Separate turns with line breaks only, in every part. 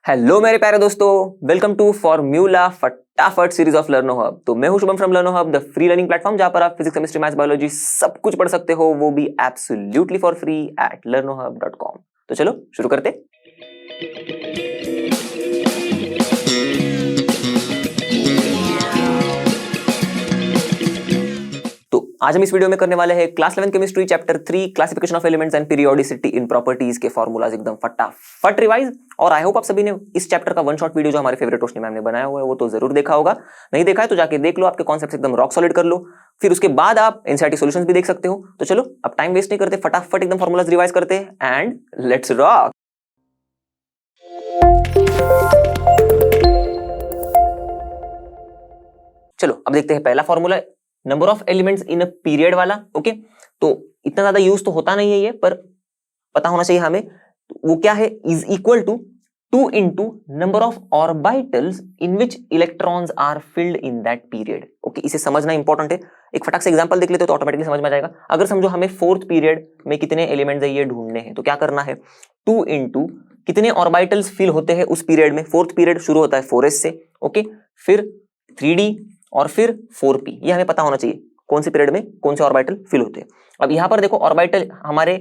Hello मेरे प्यारे दोस्तों, वेलकम टू फॉर्मूला फटाफट सीरीज ऑफ लर्नो हब। तो मैं हूं Shubham from लर्नो hub, the free learning platform जहां पर आप फिजिक्स, केमिस्ट्री, मैथ्स, बायोलॉजी सब कुछ पढ़ सकते हो, वो भी absolutely for free at learnohub.com। तो चलो शुरू करते। तो आज हम इस वीडियो में करने वाले हैं class 11 chemistry chapter 3 classification of elements and periodicity in properties के फॉर्मूलाज एकदम फटाफट रिवाइज। और आई होप आप सभी ने इस चैप्टर का वन शॉट वीडियो जो हमारे फेवरेट रोशनी मैम ने बनाया हुआ है वो तो जरूर देखा होगा। नहीं देखा है तो जाके देख लो, आपके कॉन्सेप्ट्स एकदम रॉक सॉलिड कर लो। फिर उसके बाद आप एनसीईआरटी सॉल्यूशंस भी देख सकते हो। तो चलो अब टाइम वेस्ट नहीं करते, फटाफट एकदम फॉर्मूलाज रिवाइज करते हैं एंड लेट्स रॉक। चलो अब देखते हैं पहला formula, number of elements in a period वाला। ओके, तो इतना ज्यादा यूज तो होता नहीं है ये, पर पता होना चाहिए हमें। वो क्या है, is equal to 2 into number of orbitals in which electrons are filled in that period. Okay, इसे समझना इंपॉर्टेंट है। एक फटाक से एग्जांपल देख लेते हो तो ऑटोमेटिकली समझ में आ जाएगा। अगर समझो हमें फोर्थ पीरियड में कितने एलिमेंट्स है ये ढूंढने हैं, तो क्या करना है, 2 इंटू कितने ऑर्बिटल्स फिल होते हैं उस पीरियड में। फोर्थ पीरियड शुरू होता है 4s से, ओके, फिर 3d और फिर 4p। ये हमें पता होना चाहिए कौन से पीरियड में कौन से ऑर्बिटल फिल होते हैं। अब यहां पर देखो ऑर्बिटल हमारे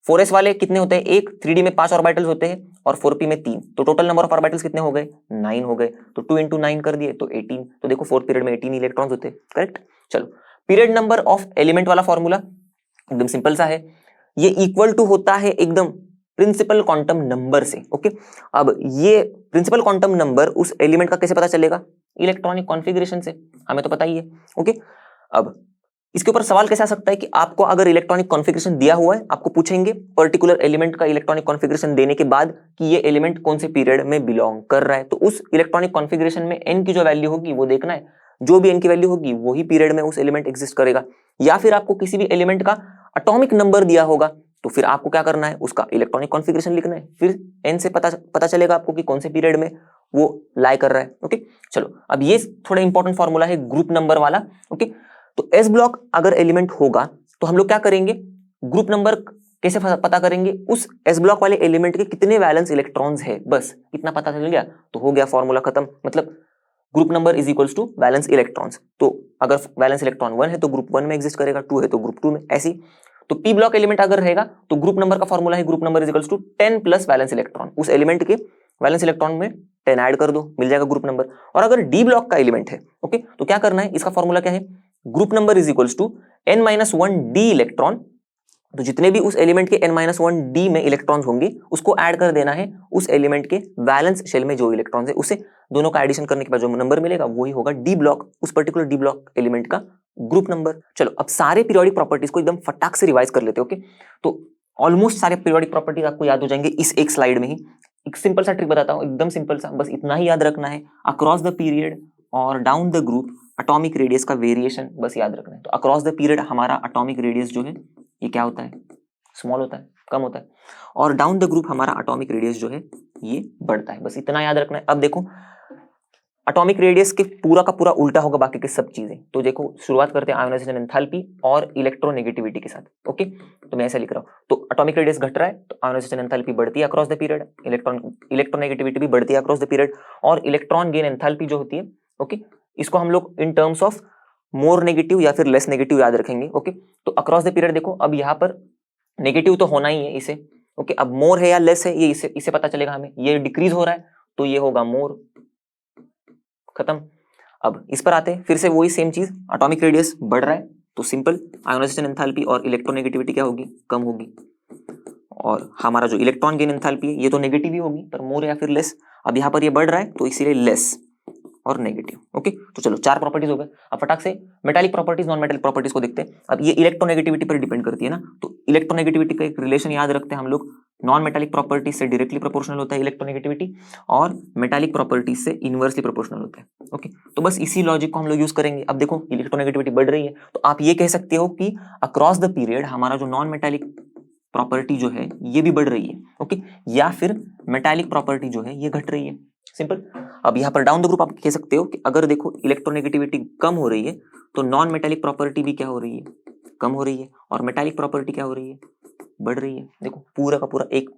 4s वाले कितने होते हैं, एक 3d में 5 ऑर्बिटल्स होते हैं और 4p में 3, तो टोटल नंबर ऑफ ऑर्बिटल्स कितने हो गए, 9 हो गए। तो 2 इंटू 9 कर दिए तो 18। तो देखो फोर्थ पीरियड में 18 इलेक्ट्रॉन्स होते हैं, करेक्ट। चलो पीरियड नंबर ऑफ एलिमेंट वाला फॉर्मूला एकदम सिंपल सा है, ये इक्वल टू होता है एकदम प्रिंसिपल क्वांटम नंबर से। ओके, अब ये प्रिंसिपल क्वांटम नंबर उस एलिमेंट का कैसे पता चलेगा, इलेक्ट्रॉनिक कॉन्फ़िगरेशन से, हमें तो पता ही है। ओके, अब इसके ऊपर सवाल कैसे आ सकता है कि आपको अगर इलेक्ट्रॉनिक कॉन्फ़िगरेशन दिया हुआ है, आपको पूछेंगे पर्टिकुलर एलिमेंट का इलेक्ट्रॉनिक कॉन्फ़िगरेशन देने के बाद कि ये एलिमेंट कौन से पीरियड में बिलोंग कर रहा है, तो उस इलेक्ट्रॉनिक कॉन्फ़िगरेशन में एन की जो वैल्यू होगी वो देखना है। जो भी एन की वैल्यू होगी वही पीरियड में उस एलिमेंट एग्जिस्ट करेगा। या फिर आपको किसी भी एलिमेंट का एटॉमिक नंबर दिया होगा, तो फिर आपको क्या करना है, उसका इलेक्ट्रॉनिक कॉन्फ़िगरेशन लिखना है। फिर एन से पता चलेगा आपको कि कौन से पीरियड में वो लाई कर रहा है। ओके, चलो अब ये थोड़ा इंपॉर्टेंट फॉर्मूला है ग्रुप नंबर वाला। ओके, तो एस ब्लॉक अगर एलिमेंट होगा तो हम लोग क्या करेंगे, ग्रुप नंबर कैसे पता करेंगे, उस एस ब्लॉक वाले एलिमेंट के कितने वैलेंस इलेक्ट्रॉन्स है, बस इतना पता चल गया तो हो गया फॉर्मूला खत्म। मतलब group number is equals to valence electrons. तो अगर वैलेंस इलेक्ट्रॉन 1 है तो ग्रुप 1 में एग्जिस्ट करेगा, 2 है तो ग्रुप 2 में, ऐसी। तो पी ब्लॉक एलिमेंट अगर रहेगा तो ग्रुप नंबर का फॉर्मूला है group number is equals to 10 plus valence electron. उस एलिमेंट के वैलेंस इलेक्ट्रॉन में 10 ऐड कर दो, मिल जाएगा ग्रुप नंबर। और अगर डी ब्लॉक का एलिमेंट है, ओके, तो क्या करना है, इसका फॉर्मूला क्या है, group number is equals to n-1 D electron. तो जितने भी उस एलिमेंट के n-1 डी में इलेक्ट्रॉन्स होंगे उसको ऐड कर देना है उस एलिमेंट के वैलेंस शेल में जो इलेक्ट्रॉन्स है, उसे दोनों का एडिशन करने के बाद जो नंबर मिलेगा वही होगा डी ब्लॉक, उस पर्टिकुलर डी ब्लॉक एलिमेंट का ग्रुप नंबर। चलो अब सारे पीरियोडिक प्रॉपर्टीज को एकदम फटाक से रिवाइज कर लेते हैं। ओके, तो ऑलमोस्ट सारे पीरियोडिक प्रॉपर्टीज आपको याद हो जाएंगे इस एक स्लाइड में ही। एक सिंपल सा ट्रिक बताता हूँ, एकदम सिंपल सा, बस इतना ही याद रखना है, अक्रॉस द पीरियड और down the group atomic radius का वेरिएशन बस याद रखना है। तो अक्रॉस द पीरियड हमारा एटॉमिक रेडियस जो है ये क्या होता है, स्मॉल होता है, कम होता है, और डाउन द ग्रुप हमारा एटॉमिक रेडियस जो है ये बढ़ता है, बस इतना याद रखना है। अब देखो एटॉमिक रेडियस के पूरा का पूरा उल्टा होगा बाकी की सब चीजें। तो देखो शुरुआत करते हैं आयोनाइजेशन एंथैल्पी और इलेक्ट्रोनेगेटिविटी के साथ। ओके, तो मैं ऐसा लिख रहा हूँ, तो एटॉमिक रेडियस घट रहा है तो आयोनाइजेशन एंथैल्पी बढ़ती है अक्रॉस द पीरियड, इलेक्ट्रोनेगेटिविटी भी बढ़ती है अक्रॉस द पीरियड, और इलेक्ट्रॉन गेन एंथैल्पी जो होती है, ओके, इसको हम लोग in terms of more negative या फिर लेस नेगेटिव याद रखेंगे। ओके, तो अक्रॉस द पीरियड देखो अब यहाँ पर नेगेटिव तो होना ही है इसे। ओके, अब मोर है या लेस है ये इसे पता चलेगा हमें, ये डिक्रीज हो रहा है तो ये होगा मोर, खत्म। अब इस पर आते हैं, फिर से वही सेम चीज, एटॉमिक रेडियस बढ़ रहा है तो सिंपल आयोनाइजेशन एंथैल्पी और इलेक्ट्रोनेगेटिविटी क्या होगी, कम होगी। और हमारा जो इलेक्ट्रॉन गेन एंथैल्पी है ये तो नेगेटिव ही होगी, पर मोर या फिर लेस। अब यहाँ पर ये बढ़ रहा है तो इसीलिए लेस और नेगेटिव। ओके, तो चलो 4 प्रॉपर्टीज हो गए। अब फटाक से metallic properties non metallic properties को देखते हैं। अब ये इलेक्ट्रोनेगेटिविटी पर डिपेंड करती है ना, तो इलेक्ट्रोनेगेटिविटी का एक रिलेशन याद रखते हैं हम लोग, नॉन मेटालिक प्रॉपर्टीज से डायरेक्टली प्रोपोर्शनल होता है इलेक्ट्रोनेगेटिविटी, और मेटालिक प्रॉपर्टीज से इनवर्सली प्रोपोर्शनल होता है। ओके, तो बस इसी लॉजिक को हम लोग यूज करेंगे। अब देखो इलेक्ट्रोनेगेटिविटी बढ़ रही है तो आप ये कह सकते हो कि अक्रॉस द पीरियड हमारा जो नॉन मेटालिक प्रॉपर्टी जो है ये भी बढ़ रही है। ओके, या फिर मेटालिक प्रॉपर्टी जो है ये घट रही है, सिंपल। अब यहाँ पर डाउन द ग्रुप आप कह सकते हो कि अगर देखो इलेक्ट्रोनेगेटिविटी कम हो रही है तो नॉन मेटालिक प्रॉपर्टी भी क्या हो रही है, कम हो रही है, और मेटालिक प्रॉपर्टी क्या हो रही है, बढ़ रही है। देखो पूरा का पूरा एक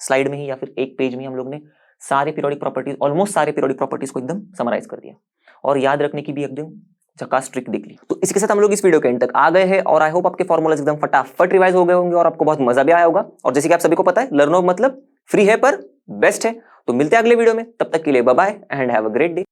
स्लाइड में ही या फिर एक पेज में ही हम लोग ने सारे पीरियोडिक प्रॉपर्टीज, ऑलमोस्ट सारे पीरियोडिक प्रॉपर्टीज को एकदम समराइज कर दिया और याद रखने की भी एकदम झकास ट्रिक देख ली। तो इसके साथ हम लोग इस वीडियो के एंड तक आ गए हैं और आई होप आपके फॉर्मूलाज एकदम फटाफट रिवाइज हो गए होंगे और आपको बहुत मजा भी आया होगा। और जैसे कि आप सभी को पता है, लर्न ऑफ मतलब फ्री है पर बेस्ट है। तो मिलते हैं अगले वीडियो में, तब तक के लिए bye bye and have a great day.